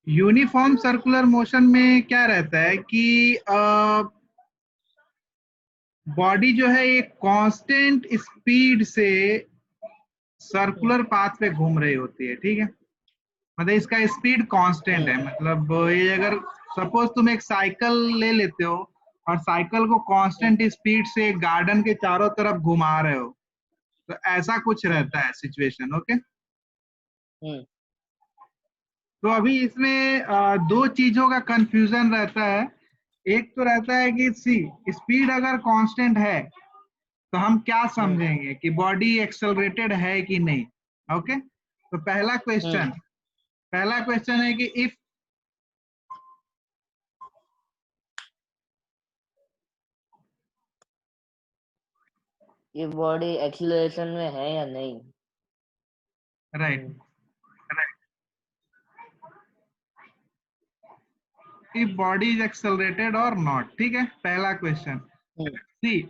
Uniform circular motion में क्या रहता है कि बॉडी जो है एक कांस्टेंट स्पीड से सर्कुलर पाथ पे घूम रही होती है, ठीक है। मतलब इसका स्पीड कांस्टेंट है, मतलब ये अगर सपोज तुम एक साइकिल ले लेते हो और साइकिल को कांस्टेंट स्पीड से गार्डन के चारों तरफ घुमा रहे हो, तो ऐसा कुछ रहता है सिचुएशन, ओके। तो अभी इसमें दो चीजों का कंफ्यूजन रहता है। एक तो रहता है कि सी स्पीड अगर कांस्टेंट है तो हम क्या समझेंगे कि बॉडी एक्सेलरेटेड है कि नहीं, ओके। तो पहला क्वेश्चन है कि इफ ये बॉडी एक्सीलरेशन में है या नहीं। Right, if body is accelerated और नॉट, ठीक है, पहला question. See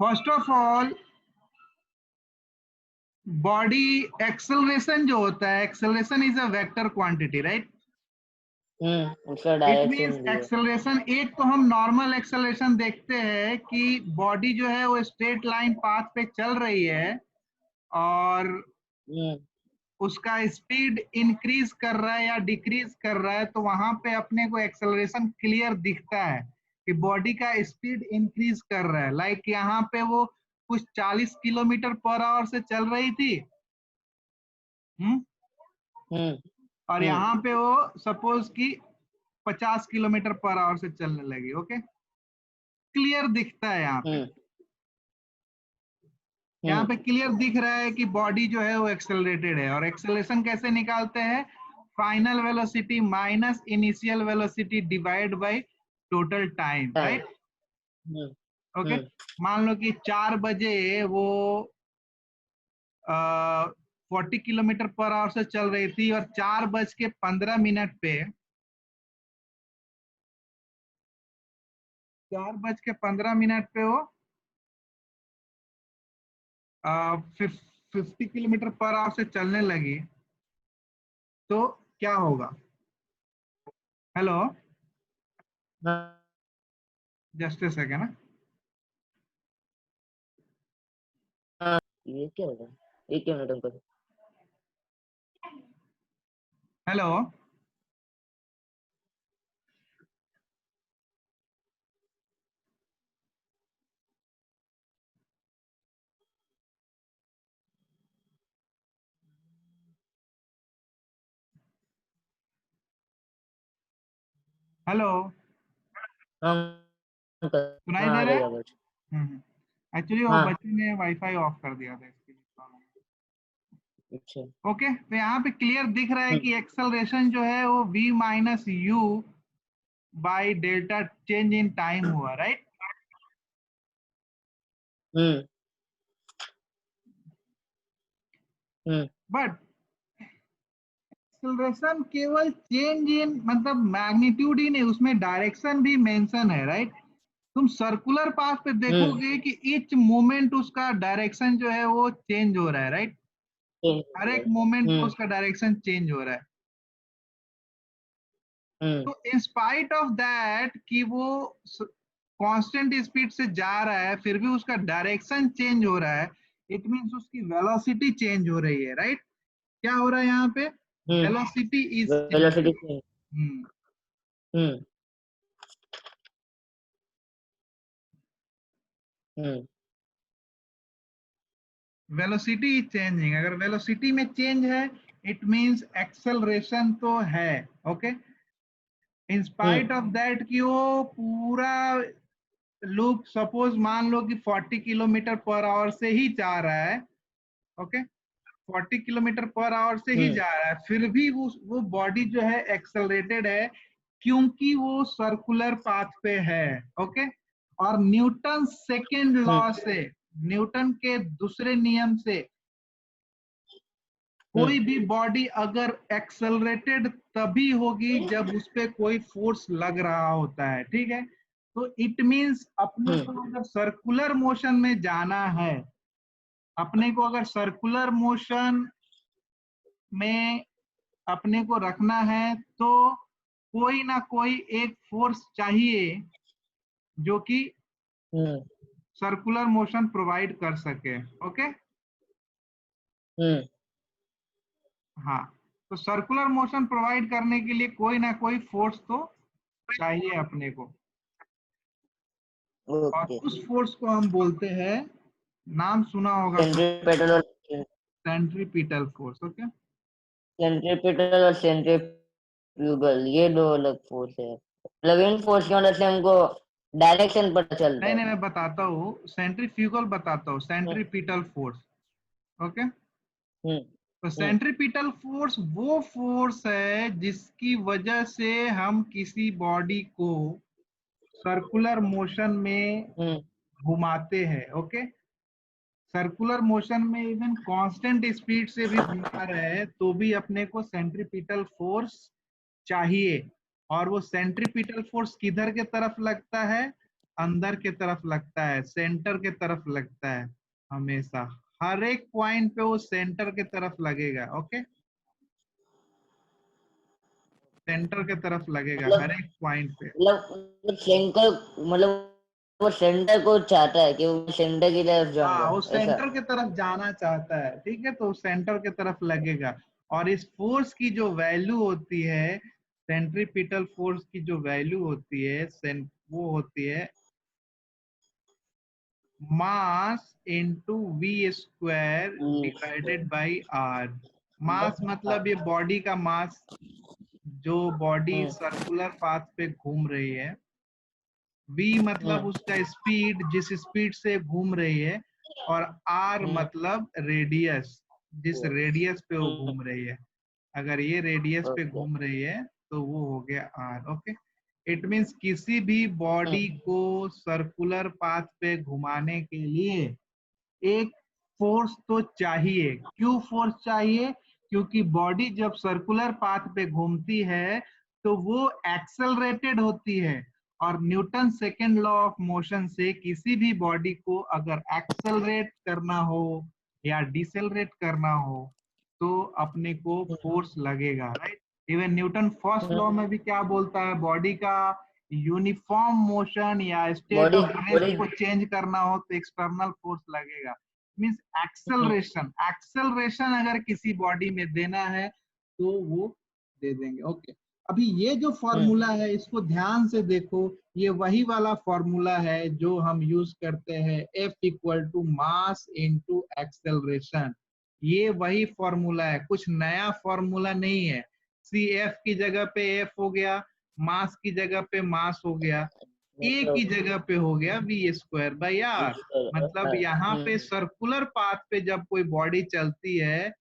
first of all, body acceleration जो होता है, acceleration is a vector quantity, right. उसका इट मीन्स डायरेक्शन भी है। एक्सेलरेशन, एक तो हम नॉर्मल एक्सेलरेशन देखते हैं कि बॉडी जो है वो स्ट्रेट लाइन पाथ पे चल रही है और उसका स्पीड इंक्रीज कर रहा है या डिक्रीज कर रहा है, तो वहां पे अपने को एक्सेलरेशन क्लियर दिखता है कि बॉडी का स्पीड इंक्रीज कर रहा है। लाइक यहाँ पे वो कुछ 40 किलोमीटर पर आवर से चल रही थी, और यहाँ पे वो सपोज कि 50 किलोमीटर पर आवर से चलने लगी, ओके। क्लियर दिखता है यहाँ पे क्लियर दिख रहा है कि बॉडी जो है वो एक्सेलरेटेड है। और एक्सेलरेशन कैसे निकालते हैं? Final velocity minus initial velocity divide by total time, right. Okay, मान लो कि 4 बजे वो 40 किलोमीटर पर आवर से चल रही थी और 4:15 पे 4:15 पे वो 50 किलोमीटर पर आवर से चलने लगी, तो क्या होगा? Hello, just a second. ये क्या होगा? एक मिनट अंकल। हेलो, हेलो, सुनाई हाँ दे आ रहा रही है? आवाज। एक्चुअली वो हाँ बच्चे ने वाईफाई ऑफ कर दिया था, इसके लिए प्रॉब्लम। अच्छा। ओके, तो यहाँ पे क्लियर दिख रहा है कि एक्सेलरेशन जो है वो v minus you by delta change in time हुआ, राइट। बट एक्सेलरेशन केवल चेंज इन मतलब मैग्नीट्यूड ही नहीं, उसमें डायरेक्शन भी मेंशन है, राइट। तुम सर्कुलर पाथ पे देखोगे कि ईच मोमेंट उसका डायरेक्शन जो है वो चेंज हो रहा है, राइट। हर एक मोमेंट पे उसका डायरेक्शन चेंज हो रहा है। तो इन स्पाइट ऑफ दैट कि वो कांस्टेंट स्पीड से जा रहा है, फिर भी उसका डायरेक्शन चेंज हो रहा है। इट मींस उसकी वेलोसिटी चेंज हो रही है, राइट। क्या हो रहा है यहाँ पे? Velocity is velocity changing. से। हम्म हम्म हम्म वेलोसिटी इज चेंजिंग। अगर वेलोसिटी में चेंज है, इट मींस एक्सेलरेशन तो है, okay. In spite of that कि वो पूरा लूप सपोज मान लो कि 40 किलोमीटर पर आवर से ही जा रहा है, ओके। 40 किलोमीटर पर आवर से ही जा रहा है, फिर भी वो बॉडी जो है एक्सेलरेटेड है, क्योंकि वो सर्कुलर पाथ पे है, ओके। और न्यूटन सेकेंड लॉ से, न्यूटन के दूसरे नियम से, कोई भी बॉडी अगर एक्सेलरेटेड तभी होगी जब उस पे कोई फोर्स लग रहा होता है, ठीक है। तो इट मींस अपने को अगर सर्कुलर मोशन में जाना है, अपने को अगर सर्कुलर मोशन में अपने को रखना है तो कोई ना कोई एक फोर्स चाहिए जो कि हम्म सर्कुलर मोशन प्रोवाइड कर सके। ओके, हम्म हाँ, तो सर्कुलर मोशन प्रोवाइड करने के लिए कोई ना कोई फोर्स तो चाहिए अपने को, और ओके। उस फोर्स को हम बोलते हैं, नाम सुना होगा सेंट्रीपेटल और सेंट्रीपिटल फोर्स। ओके, सेंट्रीपेटल और सेंट्रीफ्यूगल, ये दो अलग फोर्स है। मतलब इन फोर्स की मदद से हमको डायरेक्शन पता चलता नहीं है। नहीं, मैं बताता हूँ, सेंट्रीफ्यूगल बताता हूँ, हम्म सेंट्रीपिटल फोर्स। ओके, हम्म तो हम्म सेंट्रीपिटल फोर्स वो फोर्स है जिसकी वजह से हम किसी बॉडी को सर्कुलर मोशन में हम्म घुमाते हैं। ओके, सर्कुलर मोशन में इवन कांस्टेंट स्पीड से भी घुमा रहे हैं तो भी अपने को सेंट्रीपिटल फोर्स चाहिए। और वो सेंट्रीपिटल फोर्स किधर के तरफ लगता है? अंदर के तरफ लगता है, सेंटर के तरफ लगता है, हमेशा हर एक पॉइंट पे वो सेंटर के तरफ लगेगा। ओके, सेंटर के तरफ लगेगा हर मतलब एक पॉइंट पे। सेंटर, मतलब वो सेंटर को चाहता है कि वो सेंटर की तरफ हाँ, जाऊंगा, वो ऐसा। सेंटर के तरफ जाना चाहता है, ठीक है, तो सेंटर के तरफ लगेगा। और इस फोर्स की जो वैल्यू होती है, सेंट्रीपिटल फोर्स की जो वैल्यू होती है, वो होती है mass into v square divided by r. Mass मतलब ये बॉडी का मास, जो बॉडी हम्म सर्कुलर पाथ पे घूम रही है। v मतलब हम्म उसका स्पीड, जिस स्पीड से घूम रही है। और r हम्म मतलब रेडियस, जिस रेडियस पे वो घूम रही है। अगर ये रेडियस पे ओके। घूम रही है तो वो हो गया r। ओके, इट मीन्स किसी भी बॉडी हम्म को सर्कुलर पाथ पे घुमाने के लिए एक फोर्स तो चाहिए। क्यों फोर्स चाहिए? क्योंकि बॉडी जब सर्कुलर पाथ पे घूमती है तो वो एक्सेलरेटेड होती है, और Newton second law of motion से किसी भी बॉडी को अगर एक्सेलरेट करना हो या डिसेलरेट करना हो तो अपने को फोर्स लगेगा, right. Even Newton first law में भी क्या बोलता है? बॉडी का यूनिफॉर्म मोशन या state body of rest body को चेंज करना हो तो एक्सटर्नल फोर्स लगेगा। मीन्स एक्सेलरेशन, एक्सेलरेशन अगर किसी बॉडी में देना है तो वो दे देंगे। ओके, अभी ये जो फॉर्मूला है इसको ध्यान से देखो, ये वही वाला फॉर्मूला है जो हम यूज करते हैं, F equal to mass into acceleration. ये वही फॉर्मूला है, कुछ नया फॉर्मूला नहीं है। सी एफ की जगह पे एफ हो गया, मास की जगह पे मास हो गया, ए की मतलब जगह पे हो गया वी स्क्वायर बाई आर। मतलब यहाँ पे सर्कुलर पाथ पे जब कोई बॉडी चलती है,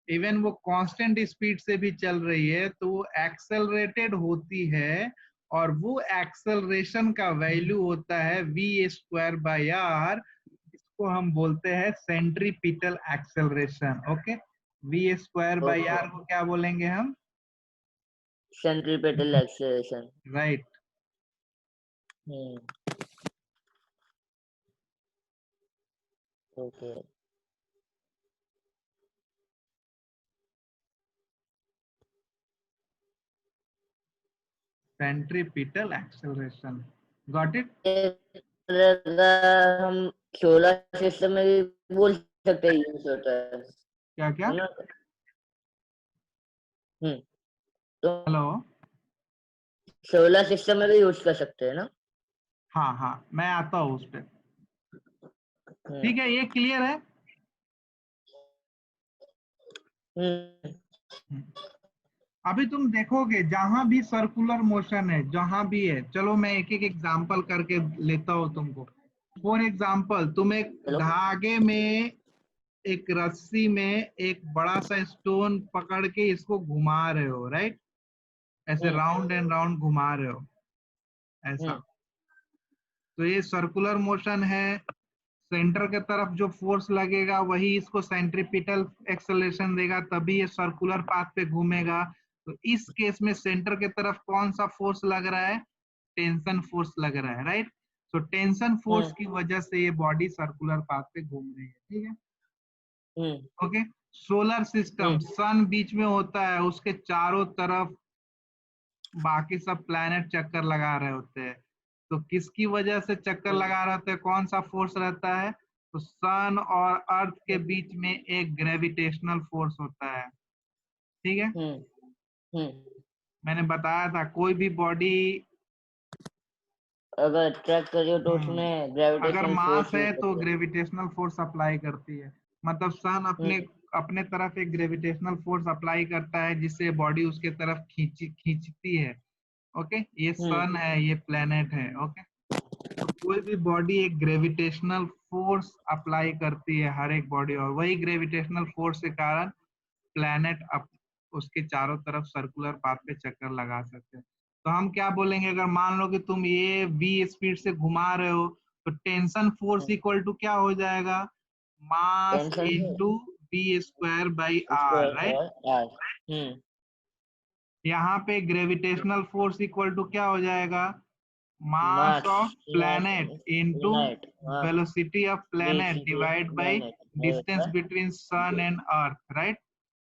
इवन वो कांस्टेंट स्पीड से भी चल रही है, तो वो एक्सेलरेटेड होती है। और वो एक्सेलरेशन का वैल्यू होता है वी स्क्वायर बाई आर। इसको हम बोलते हैं centripetal acceleration. Okay, v square by okay, r को क्या बोलेंगे हम? Centripetal acceleration. Right. Hmm okay. Centripetal acceleration, got it? हम सोलर सिस्टम में भी बोल सकते हैं, यूज होता क्या क्या? है ना। तो हेलो। सोलर सिस्टम में भी यूज कर सकते हैं ना। हाँ हाँ, मैं आता हूँ उस पर। हम्म ठीक है, ये क्लियर है। हम्म अभी तुम देखोगे जहां भी सर्कुलर मोशन है, जहां भी है, चलो मैं एक एक एग्जांपल करके लेता हूँ तुमको। फॉर एग्जांपल, तुम एक हेलो। धागे में, एक रस्सी में एक बड़ा सा स्टोन पकड़ के इसको घुमा रहे हो, राइट। ऐसे हम्म राउंड एंड राउंड घुमा रहे हो, ऐसा। हम्म तो ये सर्कुलर मोशन है। सेंटर के तरफ जो फोर्स लगेगा वही इसको सेंट्रीपिटल एक्सेलरेशन देगा, तभी ये सर्कुलर पाथ पे घूमेगा। तो इस केस में सेंटर के तरफ कौन सा फोर्स लग रहा है? टेंशन फोर्स लग रहा है, राइट। तो टेंशन फोर्स हम्म की वजह से ये बॉडी सर्कुलर पाथ पे घूम रही है, ठीक है। हम्म ओके, सोलर सिस्टम, सन बीच में होता है, उसके चारों तरफ बाकी सब प्लैनेट चक्कर लगा रहे होते हैं। तो किसकी वजह से चक्कर लगा रहे होते हैं, कौन सा फोर्स रहता है? तो सन और अर्थ के बीच में एक ग्रेविटेशनल फोर्स होता है। ठीक है, मैंने बताया था कोई भी बॉडी अगर ट्रैक करिए तो उसमें अगर ग्रेविटेशनल मास फोर्स है यूज तो करते हैं। ग्रेविटेशनल फोर्स अप्लाई करती है। मतलब सन अपने अपने तरफ एक ग्रेविटेशनल फोर्स अप्लाई करता है जिससे बॉडी उसके तरफ खींचती है। ओके, ये सन है, ये प्लेनेट है। ओके, तो कोई भी बॉडी एक ग्रेविटेशनल फोर्स अप्लाई करती है हर एक बॉडी, और वही ग्रेविटेशनल फोर्स के कारण प्लैनेट उसके चारों तरफ सर्कुलर पाथ पे चक्कर लगा सकते हैं। तो हम क्या बोलेंगे, अगर मान लो कि तुम ये v स्पीड से घुमा रहे हो, तो टेंशन फोर्स इक्वल टू क्या हो जाएगा? Mass tension into v square by r, square right? और आर। यहाँ पे ग्रेविटेशनल फोर्स इक्वल टू क्या हो जाएगा? Mass mass of mass planet into planet velocity of planet velocity of divide by distance planet. Between sun and earth, right?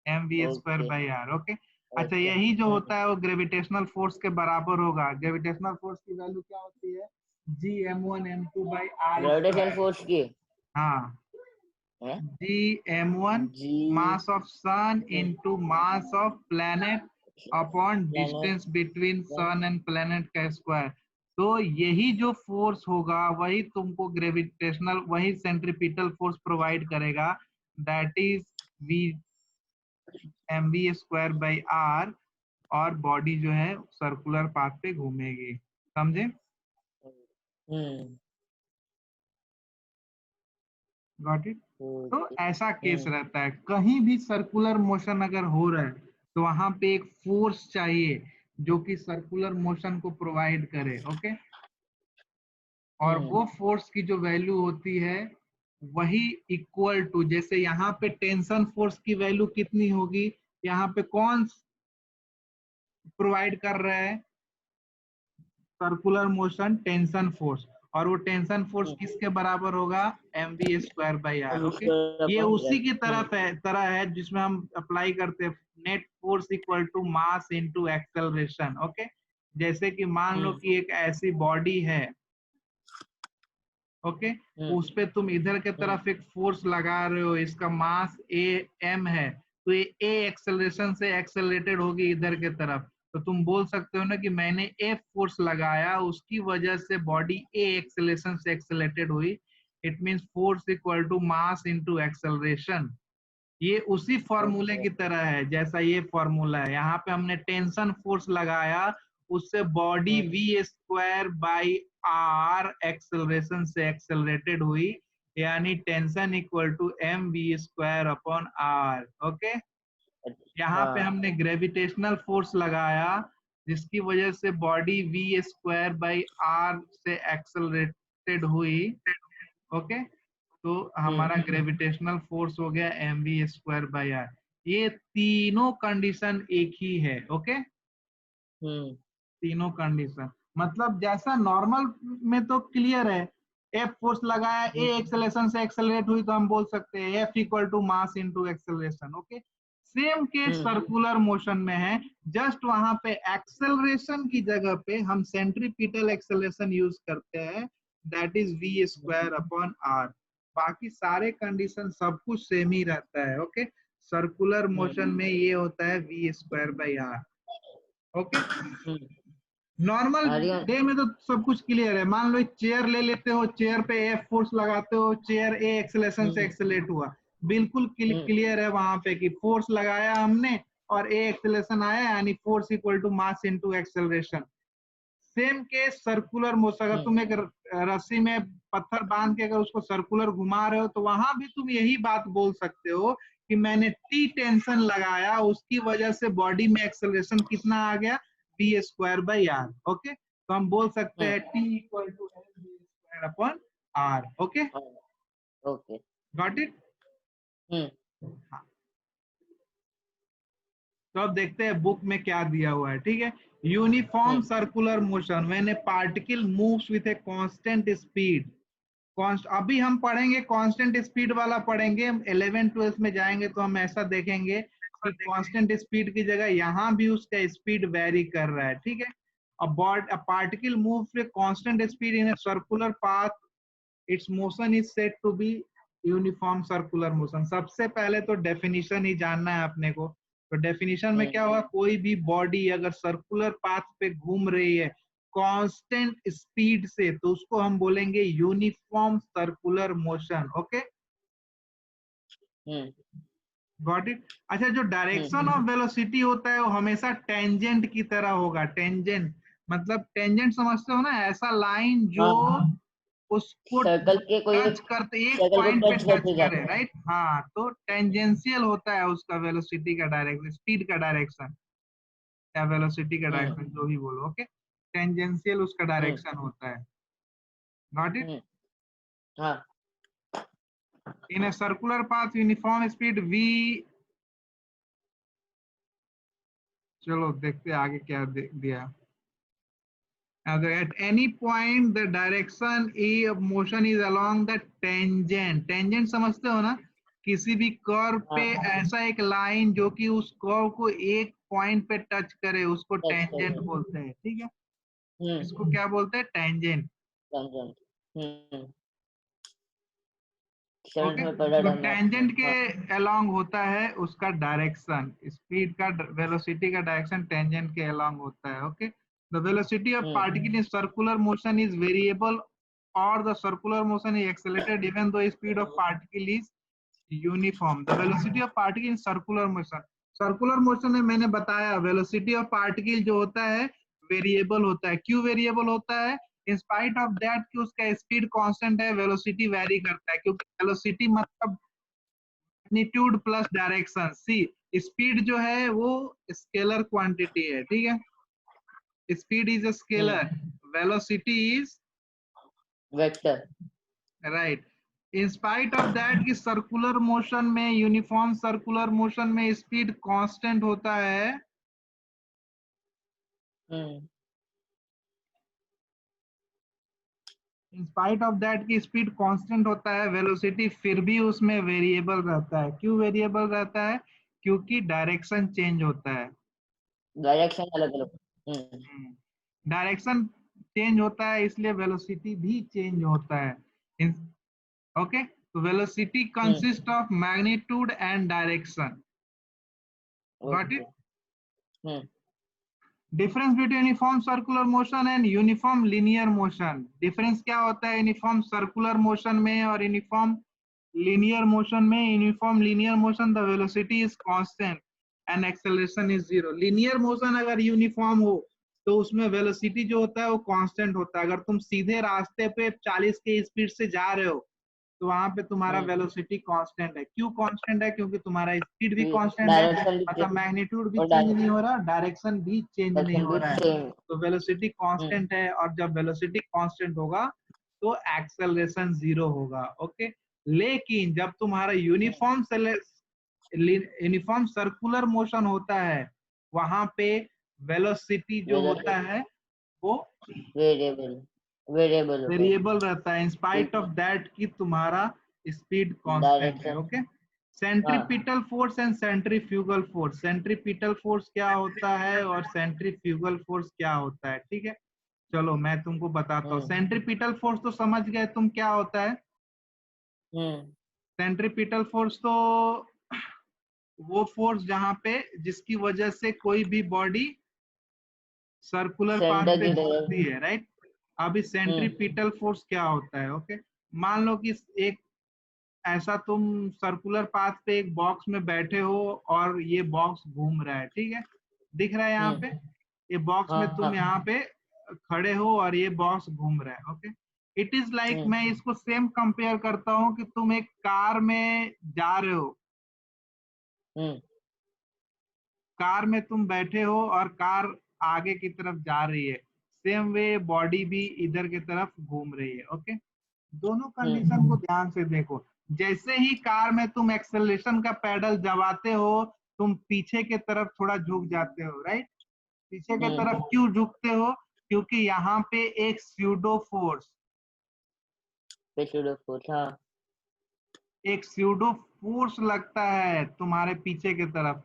mv square okay by r. Okay, अच्छा, okay. यही जो होता है वो gravitational force के बराबर होगा। ग्रेविटेशनल फोर्स की वैल्यू क्या होती है? g m1 m2 by r gravitation square. Force की हाँ, है g m1 G mass of sun into mass of planet upon planet. Distance between sun and planet का स्क्वायर। तो यही जो फोर्स होगा वही तुमको ग्रेविटेशनल, वही सेंट्रीपिटल फोर्स प्रोवाइड करेगा, that is v mv square by r, और बॉडी जो है सर्कुलर पाथ पे घूमेगी। समझे? Got it? तो ऐसा केस रहता है, कहीं भी सर्कुलर मोशन अगर हो रहा है तो वहां पे एक फोर्स चाहिए जो कि सर्कुलर मोशन को प्रोवाइड करे। ओके, और वो फोर्स की जो वैल्यू होती है वही इक्वल टू, जैसे यहाँ पे टेंशन फोर्स की वैल्यू कितनी होगी? यहाँ पे कौन प्रोवाइड कर रहा है सर्कुलर मोशन? Tension force. और वो टेंशन फोर्स किसके बराबर होगा? mv square by r. Okay, ये उसी की तरह है जिसमें हम अप्लाई करते हैं net force equal to mass into acceleration. Okay, जैसे कि मान लो कि एक ऐसी बॉडी है, ओके, उस पे तुम इधर के तरफ एक फोर्स लगा रहे हो, इसका मास ए एम है, तो ये ए एक्सेलरेशन से एक्सेलरेटेड होगी इधर के तरफ। तो तुम बोल सकते हो ना कि मैंने ए फोर्स लगाया, उसकी वजह से बॉडी ए एक्सेलरेशन से एक्सेलरेटेड हुई। It means force equal to mass into acceleration. ये उसी फॉर्मूले की तरह है जैसा ये फॉर्मूला है। यहाँ पे हमने टेंशन फोर्स लगाया, उससे body v square by r acceleration से एक्सेलरेटेड हुई, यानी tension equal to m v square upon r. Okay, यहाँ पे हमने ग्रेविटेशनल फोर्स लगाया जिसकी वजह से body v square by r से एक्सेलरेटेड हुई। ओके, तो हमारा ग्रेविटेशनल फोर्स हो गया mv स्क्वायर बाई आर। ये तीनों कंडीशन एक ही है। ओके, तीनों कंडीशन मतलब जैसा नॉर्मल में तो क्लियर है, एफ फोर्स लगाया, ए एक्सेलरेशन से एक्सेलरेट हुई, तो हम बोल सकते हैं F equal to mass into acceleration. Okay, same case circular motion में है, जस्ट वहां पे एक्सेलरेशन की जगह पे हम सेंट्रीपिटल एक्सेलरेशन यूज करते हैं, that is v square upon r. बाकी सारे कंडीशन सब कुछ सेम ही रहता है। ओके, सर्कुलर मोशन में ये होता है v square by r. Okay, normal day में तो सब कुछ क्लियर है। मान लो चेयर ले लेते हो, चेयर पे एफ फोर्स लगाते हो, चेयर ए एक्सेलरेशन से एक्सेलरेट हुआ, बिल्कुल क्लियर है वहां पे कि फोर्स लगाया हमने और ए एक्सेलरेशन आया, यानी force equal to mass into acceleration. Same case circular motion, अगर तुम एक रस्सी में पत्थर बांध के अगर उसको सर्कुलर घुमा रहे हो तो वहां भी तुम यही बात बोल सकते हो कि मैंने टी टेंशन लगाया, उसकी वजह से बॉडी में एक्सेलरेशन कितना आ गया? V square by r. Okay, तो हम बोल सकते हैं T equal to m v square upon r. Okay, okay, got it? तो अब देखते हैं बुक में क्या दिया हुआ है। ठीक है, uniform circular motion when A particle moves with a constant speed अभी हम पढ़ेंगे कांस्टेंट स्पीड वाला पढ़ेंगे, 11 12 में जाएंगे तो हम ऐसा देखेंगे कि कांस्टेंट स्पीड की जगह यहाँ भी उसका स्पीड वेरी कर रहा है, ठीक है। a particle moves with constant speed in a circular path, its motion is said to be uniform circular motion. सबसे पहले तो डेफिनेशन ही जानना है अपने को। तो डेफिनेशन में क्या होगा, कोई भी बॉडी अगर सर्कुलर पाथ पे घूम रही है कांस्टेंट स्पीड से तो उसको हम बोलेंगे uniform circular motion. Okay, got it. अच्छा, जो डायरेक्शन ऑफ वेलोसिटी होता है वो हमेशा टेंजेंट की तरह होगा। टेंजेंट मतलब टेंजेंट समझते हो ना, ऐसा लाइन जो उसको सर्कल के कोई टच करते, एक सर्कल को पॉइंट पे टच टच करके करे, जाता है। राइट। हाँ, तो टेंजेंशियल होता है उसका वेलोसिटी का डायरेक्शन, स्पीड का डायरेक्शन या वेलोसिटी का डायरेक्शन जो भी बोलो। ओके, टेंजेंशियल उसका डायरेक्शन होता है। Got it. हाँ, in a circular path uniform speed v, चलो देखते हैं आगे क्या दिया। At any point the direction of motion is along the tangent। tangent समझते हो ना, किसी भी कर्व पे ऐसा एक लाइन जो कि उस कर्व को एक पॉइंट पे टच करे उसको टेंजेंट बोलते हैं, ठीक है। इसको क्या बोलते हैं, टेंजेंट। ओके, तो टेंजेंट के अलोंग होता है उसका डायरेक्शन, स्पीड का वेलोसिटी का डायरेक्शन टेंजेंट के अलोंग होता है। Okay, the velocity of particle in circular motion is variable और the circular motion is accelerated even though speed of particle is uniform. The velocity of particle in circular motion, circular motion में मैंने बताया velocity of particle जो होता है variable होता है। क्यों वेरिएबल होता है, इन स्पाइट ऑफ दैट कि उसका स्पीड कांस्टेंट है, वेलोसिटी वेरी करता है, क्योंकि वेलोसिटी मतलब मैग्नीट्यूड प्लस डायरेक्शन। सी, स्पीड जो है वो स्केलर क्वांटिटी है, ठीक है। Speed is a scalar, velocity is vector. Right. In spite of that कि सर्कुलर मोशन में, यूनिफॉर्म सर्कुलर मोशन में स्पीड कांस्टेंट होता है, इन स्पाइट ऑफ दैट की स्पीड कांस्टेंट होता है, वेलोसिटी फिर भी उसमें वेरिएबल रहता है। क्यों वेरिएबल रहता है, क्योंकि डायरेक्शन चेंज होता है। डायरेक्शन अलग अलग। डायरेक्शन चेंज होता है इसलिए वेलोसिटी भी चेंज होता है। ओके, तो velocity consist of magnitude and direction. Got it. Difference between uniform circular motion and uniform linear motion. Difference क्या होता है यूनिफॉर्म सर्कुलर मोशन में और यूनिफॉर्म लीनियर मोशन में। Uniform linear motion the velocity is constant and acceleration is zero. Linear motion अगर uniform हो तो उसमें वेलोसिटी जो होता है वो कांस्टेंट होता है। अगर तुम सीधे रास्ते पे 40 के स्पीड से जा रहे हो तो वहां पे तुम्हारा वेलोसिटी कांस्टेंट है। क्यों कांस्टेंट है, क्योंकि तुम्हारा स्पीड भी कांस्टेंट है, मतलब मैग्नीट्यूड भी चेंज नहीं हो रहा, डायरेक्शन भी चेंज नहीं हो रहा है, तो वेलोसिटी कांस्टेंट है। और जब वेलोसिटी कांस्टेंट होगा तो एक्सेलरेशन जीरो होगा। ओके, लेकिन जब तुम्हारा यूनिफॉर्म सर्कुलर मोशन होता है वहां पे वेलोसिटी जो होता है वो वेरिएबल रहता है, इन स्पाइट ऑफ दैट कि तुम्हारा स्पीड कांस्टेंट है। Okay, centripetal force and centrifugal force. Centripetal force क्या होता है और सेंट्रीफ्यूगल फोर्स क्या होता है, ठीक है। चलो मैं तुमको बताता हूँ। सेंट्रीपिटल फोर्स तो समझ गए तुम क्या होता है। सेंट्रीपिटल फोर्स तो वो फोर्स जहां पे जिसकी वजह से कोई भी बॉडी सर्कुलर पाथ पे घूमती है, राइट। अभी सेंट्रीपिटल फोर्स क्या होता है, ओके। मान लो कि एक ऐसा तुम सर्कुलर पाथ पे एक बॉक्स में बैठे हो और ये बॉक्स घूम रहा है, ठीक है, दिख रहा है यहाँ पे। ये बॉक्स में तुम यहाँ पे खड़े हो और ये बॉक्स घूम रहा है। ओके, इट इज लाइक, मैं इसको सेम कंपेयर करता हूँ कि तुम एक कार में जा रहे हो, कार में तुम बैठे हो और कार आगे की तरफ जा रही है, सेम वे बॉडी भी इधर की तरफ घूम रही है। ओके, दोनों कंडीशन को ध्यान से देखो। जैसे ही कार में तुम एक्सेलरेशन का पैडल दबाते हो तुम पीछे के तरफ थोड़ा झुक जाते हो, राइट। पीछे के तरफ क्यों झुकते हो, क्योंकि यहाँ पे एक स्यूडो फोर्स पे सूडो फोर्स, हाँ एक स्यूडो फोर्स लगता है तुम्हारे पीछे की तरफ।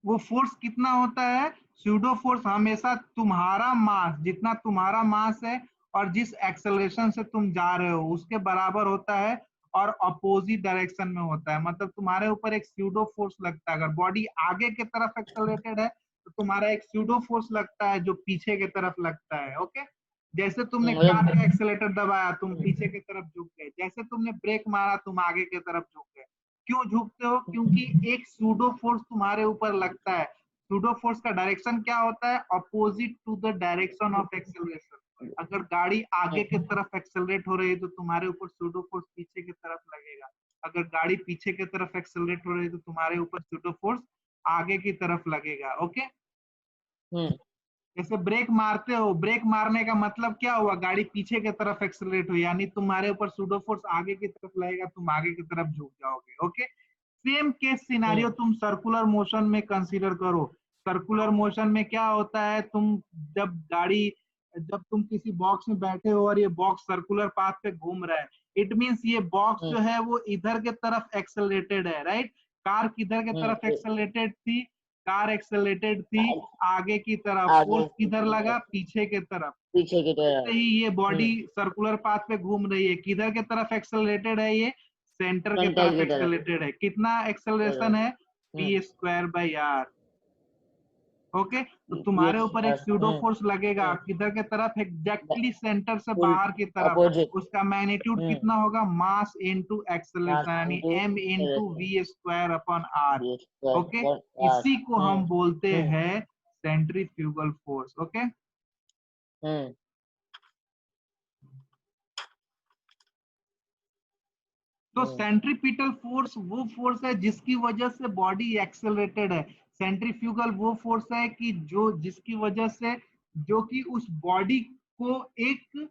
वो फोर्स कितना होता है? स्यूडो फोर्स हमेशा तुम्हारा मास, जितना तुम्हारा मास है और जिस एक्सेलरेशन से तुम जा रहे हो उसके बराबर होता है, और अपोजिट डायरेक्शन में होता है। मतलब तुम्हारे ऊपर एक स्यूडो फोर्स लगता है। अगर बॉडी आगे की तरफ एक्सेलरेटेड है तो तुम्हारा एक स्यूडो फोर्स लगता है जो पीछे की तरफ लगता है। ओके, जैसे तुमने कार मुझे का एक्सेलेटर दबाया तुम पीछे की तरफ झुक गए, जैसे तुमने ब्रेक मारा तुम आगे की तरफ झुक गए। क्यों झुकते हो? क्योंकि एक सूडो फोर्स तुम्हारे ऊपर लगता है। सूडो फोर्स का डायरेक्शन क्या होता है? Opposite to the direction of acceleration. अगर गाड़ी आगे की तरफ एक्सेलरेट हो रही है तो तुम्हारे ऊपर सूडो फोर्स पीछे की तरफ लगेगा। अगर गाड़ी पीछे की तरफ एक्सेलरेट हो रही है तो तुम्हारे ऊपर सूडो फोर्स आगे की तरफ लगेगा। ओके, जैसे ब्रेक मारते हो, ब्रेक मारने का मतलब क्या हुआ? गाड़ी पीछे की तरफ एक्सेलरेट हुई, यानी तुम्हारे ऊपर सूडो फोर्स आगे की तरफ लगेगा, तुम आगे की तरफ झुक जाओगे। ओके, सेम केस सिनारियो तुम सर्कुलर मोशन में कंसीडर करो। सर्कुलर मोशन में क्या होता है? जब तुम किसी बॉक्स में बैठे हो और ये बॉक्स सर्कुलर पाथ पे घूम रहा है, इट मींस ये बॉक्स जो है वो इधर के तरफ एक्सेलरेटेड है, राइट? कार किधर के तरफ एक्सेलरेटेड थी? कार एक्सेलरेटेड थी आगे की तरफ। आगे फोर्स किधर लगा? पीछे की तरफ। पीछे की जैसे तरफ। ही ये बॉडी सर्कुलर पाथ पे घूम रही है, किधर के तरफ एक्सेलरेटेड है? ये सेंटर के सेंटर तरफ की तरफ। एक्सेलरेटेड है। कितना एक्सेलरेशन है? p square by r. Okay, तो तुम्हारे ऊपर एक स्यूडो फोर्स लगेगा किधर के तरफ? एग्जैक्टली सेंटर से बाहर की तरफ। अपोजिट उसका मैग्नीट्यूड कितना होगा? मास इनटू एक्सेलरेशन, मास यानी into m into v square upon r। ये स्क्वायर ओके, पर आर। इसी को हम बोलते हैं सेंट्रीफ्यूगल फोर्स। ओके, तो सेंट्रीपिटल फोर्स वो फोर्स है जिसकी वजह से बॉडी एक्सेलरेटेड है। सेंट्रीफ्यूगल वो फोर्स है कि जो जिसकी वजह से, जो कि उस बॉडी को एक,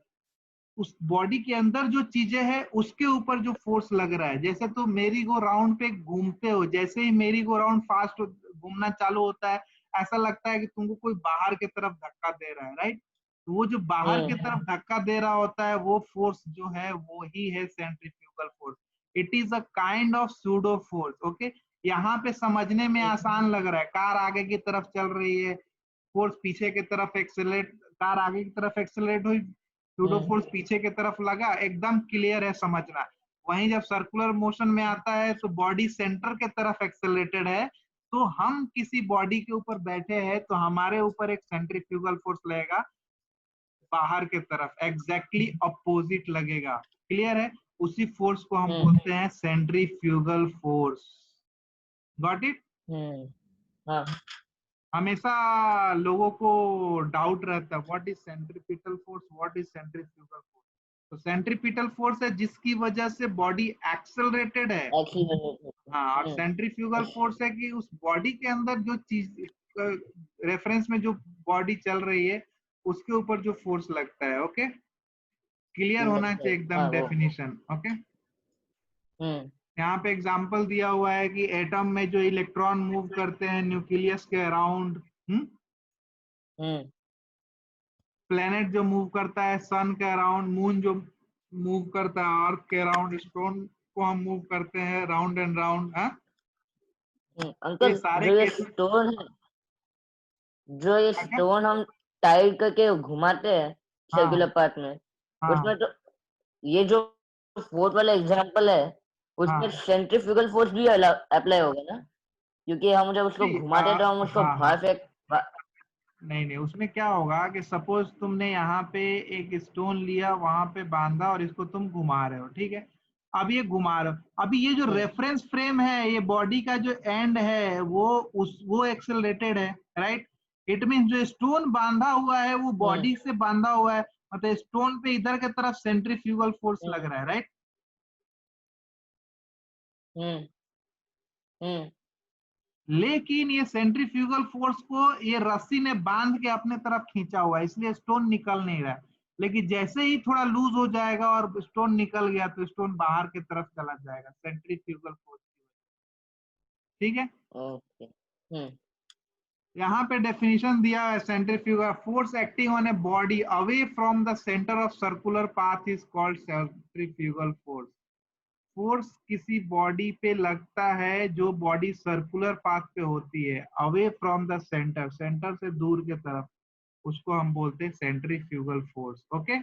उस बॉडी के अंदर जो चीजें हैं उसके ऊपर जो फोर्स लग रहा है। जैसे तुम मेरी गो राउंड पे घूमते हो, जैसे ही मेरी गो राउंड फास्ट घूमना चालू होता है, ऐसा लगता है कि तुमको कोई बाहर की तरफ धक्का दे रहा है, राइट? तो वो जो बाहर की तरफ धक्का दे रहा होता है वो फोर्स जो है वो ही है centrifugal force. It is a kind of pseudo force. Okay, यहाँ पे समझने में आसान लग रहा है। कार आगे की तरफ चल रही है, फोर्स पीछे की तरफ एक्सेलरेट, कार आगे की तरफ एक्सेलरेट हुई, सूडो फोर्स पीछे की तरफ लगा, एकदम क्लियर है समझना। वहीं जब सर्कुलर मोशन में आता है तो बॉडी सेंटर के तरफ एक्सेलरेटेड है, तो हम किसी बॉडी के ऊपर बैठे हैं तो हमारे ऊपर एक सेंट्रीफ्यूगल फोर्स लगेगा बाहर के तरफ, एग्जैक्टली अपोजिट लगेगा। क्लियर है? उसी फोर्स को हम बोलते हैं सेंट्रीफ्यूगल फोर्स। Got it? हाँ हमेशा लोगों को डाउट रहता है what is centripetal force, what is centrifugal force. तो सेंट्रीपिटल फोर्स है जिसकी वजह से बॉडी एक्सेलरेटेड है। हाँ, और सेंट्रीफ्यूगल फोर्स है कि उस बॉडी के अंदर जो चीज रेफरेंस में जो बॉडी चल रही है उसके ऊपर जो फोर्स लगता है। ओके, क्लियर होना चाहिए एकदम हाँ वो डेफिनेशन। ओके, यहाँ पे एग्जांपल दिया हुआ है कि एटम में जो इलेक्ट्रॉन मूव करते हैं न्यूक्लियस के अराउंड, प्लेनेट जो मूव करता है सन के अराउंड, मून जो मूव करता है अर्थ के अराउंड, स्टोन को हम मूव करते हैं राउंड एंड राउंड। ये अंकल सारे जो ये केसेस स्टोन है, जो ये क्या? स्टोन हम टाइट करके घुमाते हैं सर्कुलर हाँ पाथ में, हाँ उसमें तो ये जो फोर्थ वाला एग्जांपल है उसमें हाँ सेंट्रीफ्यूगल फोर्स भी अप्लाई होगा ना, क्योंकि हम जब उसको जी, घुमाते हैं तो हम उसको हाँ बाहर हाँ, फेंक नहीं नहीं, उसमें क्या होगा कि सपोज तुमने यहाँ पे एक स्टोन लिया, वहां पे बांधा और इसको तुम घुमा रहे हो, ठीक है? अब ये घुमा रहे हो, अभी ये जो रेफरेंस फ्रेम है, ये बॉडी का जो एंड है वो एक्सेलरेटेड है, राइट? इट मीन जो स्टोन बांधा हुआ है वो बॉडी से बांधा हुआ है, मतलब स्टोन पे इधर के तरफ सेंट्रीफ्यूगल फोर्स लग रहा है, राइट? हम्म हम्म लेकिन ये सेंट्रीफ्यूगल फोर्स को ये रस्सी ने बांध के अपने तरफ खींचा हुआ है, इसलिए स्टोन निकल नहीं रहा है। लेकिन जैसे ही थोड़ा लूज हो जाएगा और स्टोन निकल गया तो स्टोन बाहर की तरफ चला जाएगा सेंट्रीफ्यूगल फोर्स की वजह से। ठीक है? ओके यहाँ पे डेफिनेशन दिया है centrifugal force acting on a body away from the centre of circular path is called centrifugal force. Force किसी बॉडी पे लगता है जो बॉडी सर्कुलर पाथ पे होती है, away from the centre, centre से दूर के तरफ, उसको हम बोलते हैं सेंट्रीफ्यूगल फोर्स। ओके,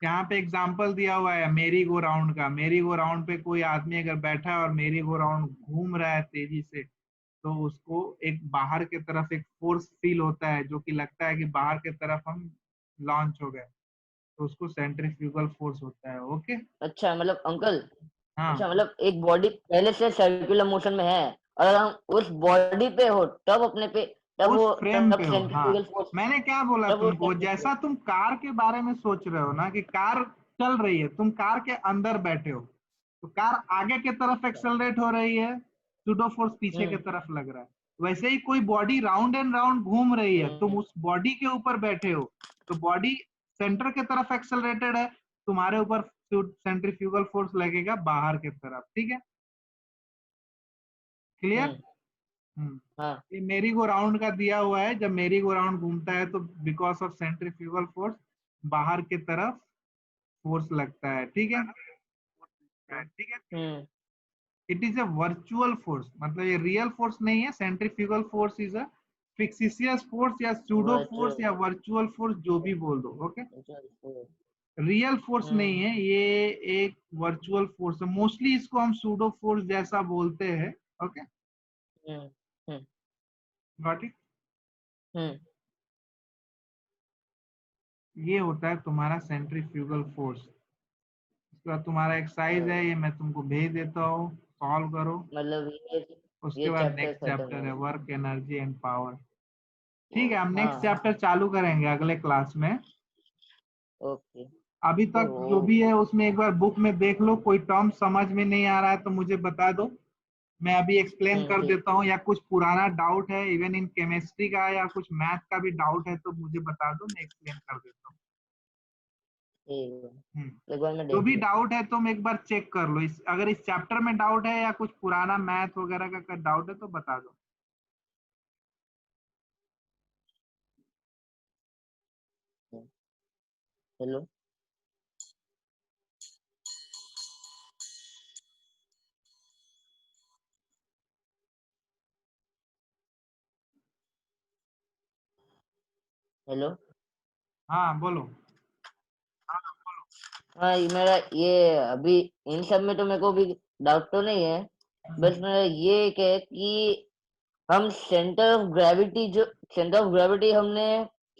यहाँ पे एग्जांपल दिया हुआ है मेरी गो राउंड का। मेरी गो राउंड पे कोई आदमी अगर बैठा है और मेरी गो राउंड घूम रहा है तेजी से, तो उसको एक बाहर के तरफ एक फोर्स फील होता है, जो कि लगता है कि बाहर के तरफ हम लॉन्च हो गए, तो उसको सेंट्रीफ्यूगल फोर्स होता है। ओके, अच्छा मतलब अंकल, हाँ, अच्छा मतलब एक बॉडी पहले से सर्कुलर मोशन में है और अगर हम उस बॉडी पे हो तब अपने पे, तब उस वो फ्रेम तब पे हो। हाँ, सेंट्रीफ्यूगल फोर्स, मैंने क्या बोला तब वो तुमको, सेंट्रीफ्यूगल। जैसा तुम कार के बारे में सोच रहे हो ना कि कार चल रही है, तुम कार के अंदर बैठे हो, तो कार आगे की तरफ एक्सेलरेट हो रही है, सुडो फोर्स पीछे की हम्म तरफ लग रहा है। वैसे ही कोई बॉडी राउंड एंड राउंड घूम रही है, तुम हम्म उस बॉडी के ऊपर बैठे हो, तो बॉडी सेंटर की तरफ एक्सेलरेटेड है, तुम्हारे ऊपर सेंट्रीफ्यूगल फोर्स लगेगा बाहर की तरफ। ठीक है, क्लियर? हम्म, हम्म, हाँ ये मेरी गो राउंड का दिया हुआ है, जब मेरी गो राउंड घूमता है तो बिकॉज ऑफ सेंट्रीफ्यूगल फोर्स बाहर की तरफ फोर्स लगता है। ठीक है, ठीक है, hmm, it is a virtual force, मतलब ये रियल फोर्स नहीं है। Centrifugal force is a fictitious force या सूडो फोर्स वर्चुअल या वर्चुअल फोर्स, जो भी बोल दो। Okay, virtual force. Real force नहीं हम्म है ये, एक वर्चुअल फोर्स है। मोस्टली इसको हम सूडो फोर्स जैसा बोलते हैं। Okay, hmm hmm got it? Hmm ये होता है तुम्हारा सेंट्रीफ्यूगल फोर्स। इसका तुम्हारा एक्सरसाइज है, ये मैं तुमको भेज देता हूँ, सॉल्व करो। मतलब उसके ये बाद चैप्टर नेक्स्ट खत्म चैप्टर है हो। Work, energy and power. ठीक है, हम नेक्स्ट हाँ चैप्टर चालू करेंगे अगले क्लास में। ओके। अभी तक जो तो भी है उसमें एक बार बुक में देख लो, कोई टर्म समझ में नहीं आ रहा है तो मुझे बता दो, मैं अभी एक्सप्लेन कर ठीक, देता हूँ। या कुछ पुराना डाउट है इवन इन केमिस्ट्री का या कुछ मैथ का भी डाउट है तो मुझे बता दो, मैं एक्सप्लेन कर देता ठीक है, हूँ। एक बार मैं जो देख भी लेता डाउट है तुम एक बार चेक कर लो, इस अगर इस चैप्टर में डाउट है या कुछ पुराना मैथ वगैरह का डाउट है तो बता दो। हूँ। Hello, hello. हाँ बोलो। हाँ ये मेरा ये अभी इन सब में तो मेरे को भी डाउट तो नहीं है, बस मेरा ये एक है कि हम सेंटर ऑफ ग्रेविटी हमने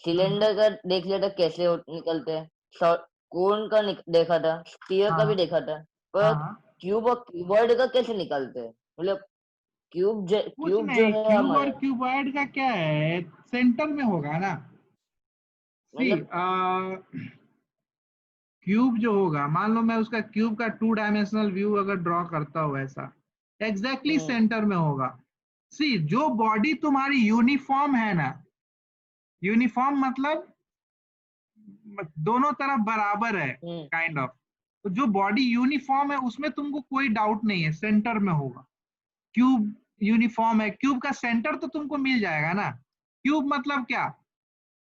सिलेंडर का देख लिया था कैसे निकलते हैं, कोन का देखा था, स्फीयर का भी हाँ, देखा था, पर हाँ, क्यूब और क्यूबॉइड का कैसे निकलते हैं? मतलब कुछ क्यूब जो नहीं, है क्यूब और हमारा, क्यूबॉइड का क्या है, सेंटर में होगा ना। सी, मतलब क्यूब जो होगा, मान लो मैं उसका क्यूब का 2 डायमेंशनल व्यू अगर ड्रॉ करता हूँ ऐसा, एग्जैक्टली हम्म सेंटर में होगा। सी, जो बॉडी तुम्हारी यूनिफॉर्म है ना, यूनिफॉर्म मतलब दोनों तरफ बराबर है, हम्म काइंड ऑफ। तो जो बॉडी यूनिफॉर्म है उसमें तुमको कोई डाउट नहीं है, सेंटर में होगा। क्यूब यूनिफॉर्म है, क्यूब का सेंटर तो तुमको मिल जाएगा ना। क्यूब मतलब क्या,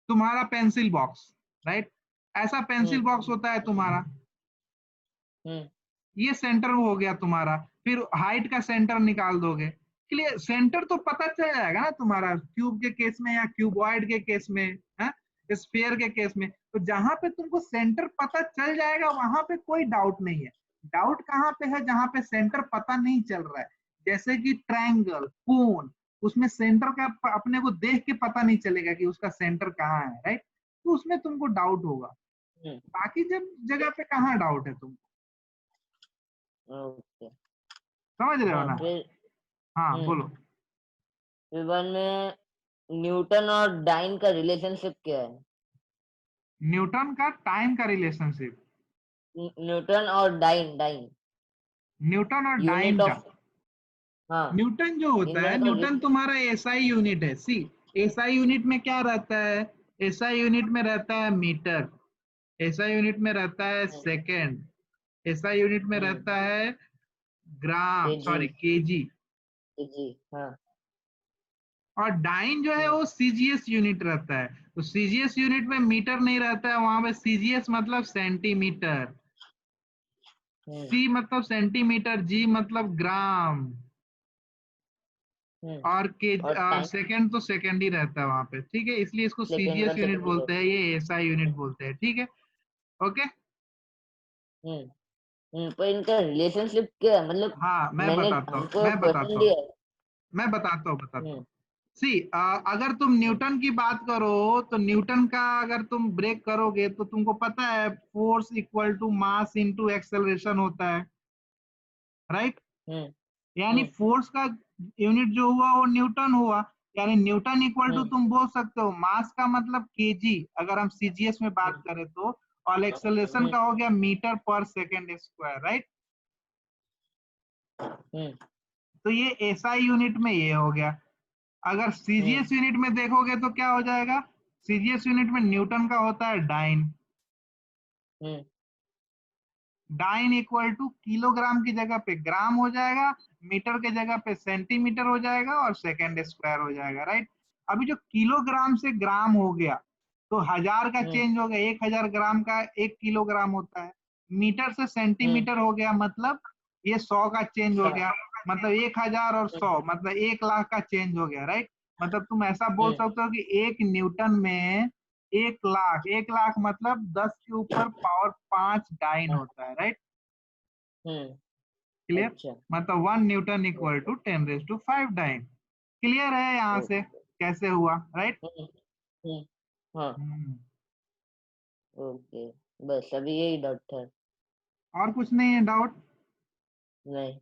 तुम्हारा पेंसिल बॉक्स, राइट? ऐसा पेंसिल हम्म बॉक्स होता है तुम्हारा, हम्म ये सेंटर हो गया तुम्हारा। फिर हाइट का सेंटर निकाल दोगे, क्लियर? सेंटर तो पता चल जाएगा ना तुम्हारा, क्यूब के केस में या क्यूबॉइड के केस में, है स्फीयर के केस में। तो जहां पे तुमको सेंटर पता चल जाएगा वहां पे कोई डाउट नहीं है। डाउट कहाँ पे है, जहां पे सेंटर पता नहीं चल रहा है। जैसे कि ट्रायंगल, कोन, उसमें सेंटर का अपने को देख के पता नहीं चलेगा कि उसका सेंटर कहाँ है, राइट? तो उसमें तुमको डाउट होगा। हम्म, बाकी जब जगह पे कहाँ डाउट है तुमको, ओके। समझ रहे हो हाँ ना? फिर हाँ हम्म बोलो। फिर बाद में न्यूटन और डाइन का रिलेशनशिप क्या है? न्यूटन का टाइम का रिलेशनशिप, न्यूटन और डाइन डाइन न्यूटन और यूनिट डाइन का। ऑफ, हाँ न्यूटन जो इन होता है, दोनों का न्यूटन तुम्हारा एसआई यूनिट है। सी, एसआई यूनिट में क्या रहता है, एसआई यूनिट में रहता है मीटर, एसआई यूनिट में रहता है सेकेंड, एसआई यूनिट में रहता है ग्राम, केजी सॉरी केजी। केजी हाँ और डाइन जो है वो सीजीएस यूनिट रहता है। तो सीजीएस यूनिट में मीटर नहीं रहता है, वहां पे सीजीएस मतलब सेंटीमीटर, सी मतलब सेंटीमीटर, जी मतलब ग्राम, और के और और टाइम सेकंड तो सेकंड ही रहता है वहां पे, ठीक है, इसलिए इसको सेकेंड का सीजीएस यूनिट सेकेंड बोलते हैं, ये एसआई यूनिट बोलते हैं, ठीक है। ओके, पर इनका रिलेशनशिप क्या है? मतलब हाँ मैं मैंने बताता हूँ, हमको क्वेश्चन दिया है। मैं बताता हूँ। हम्म सी अगर तुम हम्म न्यूटन की बात करो तो न्यूटन का अगर तुम ब्रेक करोगे तो तुमको पता है force equal to mass into acceleration होता है, राइट। हम्म यानी हम्म फोर्स का यूनिट जो हुआ वो न्यूटन हुआ, यानी न्यूटन इक्वल टू हम्म तुम बोल सकते हो मास का मतलब केजी अगर हम सीजीएस में बात करें तो, और एक्सेलरेशन हम्म का हो गया मीटर पर सेकेंड स्क्वायर, राइट। हम्म तो ये एसआई यूनिट में ये हो गया। अगर हम्म सीजीएस यूनिट में देखोगे तो क्या हो जाएगा, सीजीएस यूनिट में न्यूटन का होता है dyne, hmm dyne equal to kilogram की जगह पे ग्राम हो जाएगा, मीटर के जगह पे सेंटीमीटर हो जाएगा, और सेकेंड स्क्वायर हो जाएगा, राइट। अभी जो किलोग्राम से ग्राम हो गया तो हजार का हम्म चेंज हो गया, 1000 ग्राम का 1 किलोग्राम होता है। मीटर से हम्म सेंटीमीटर हो गया मतलब ये 100 का चेंज हो हाँ, गया, मतलब 1000 और 100 मतलब 1 लाख का चेंज हो गया, राइट। मतलब तुम ऐसा बोल हम्म सकते हो कि 1 न्यूटन में 1 लाख, 1 लाख मतलब 10 के ऊपर पावर 5 डाइन हाँ, होता है, राइट। हम्म क्लियर, अच्छा मतलब 1 newton equal okay to 10⁵ dyne. Clear है यहाँ से ओके कैसे हुआ, राइट। हम्म हम्म हाँ हम्म, ओके बस अभी यही डाउट था। और कुछ नहीं है डाउट। नहीं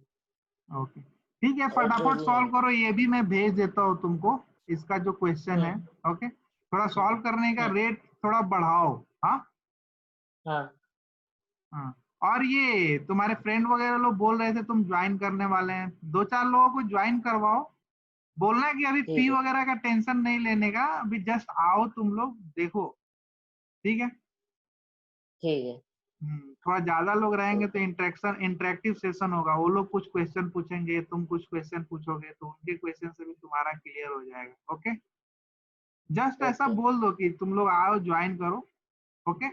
ओके, ठीक है, और जो फटाफट भी सॉल्व नहीं। करो, ये भी मैं भेज देता हूँ तुमको, इसका जो क्वेश्चन है। हम्म ओके, थोड़ा हम्म सॉल्व करने का हम्म रेट थोड़ा बढ़ाओ। हाँ हाँ हाँ, और ये तुम्हारे फ्रेंड वगैरह लोग बोल रहे थे तुम ज्वाइन करने वाले हैं, 2 4 लोगों को ज्वाइन करवाओ। बोलना है कि अभी फी ठीक है वगैरह का टेंशन नहीं लेने का, अभी जस्ट आओ तुम लोग देखो, ठीक है। ठीक है थोड़ा ज्यादा लोग रहेंगे तो ओके इंटरेक्टिव सेशन होगा, वो लोग कुछ क्वेश्चन पूछेंगे, तुम कुछ क्वेश्चन पूछोगे, तो उनके क्वेश्चन से भी तुम्हारा क्लियर हो जाएगा। ओके, जस्ट ऐसा ओके बोल दो कि तुम लोग आओ ज्वाइन करो। ओके,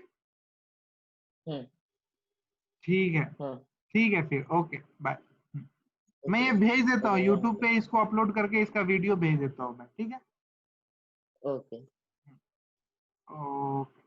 हम्म ठीक है, हाँ ठीक है फिर, ओके बाय। मैं ओके ये भेज देता हूँ ओके यूट्यूब पे, इसको अपलोड करके इसका वीडियो भेज देता हूँ मैं, ठीक है। Okay okay.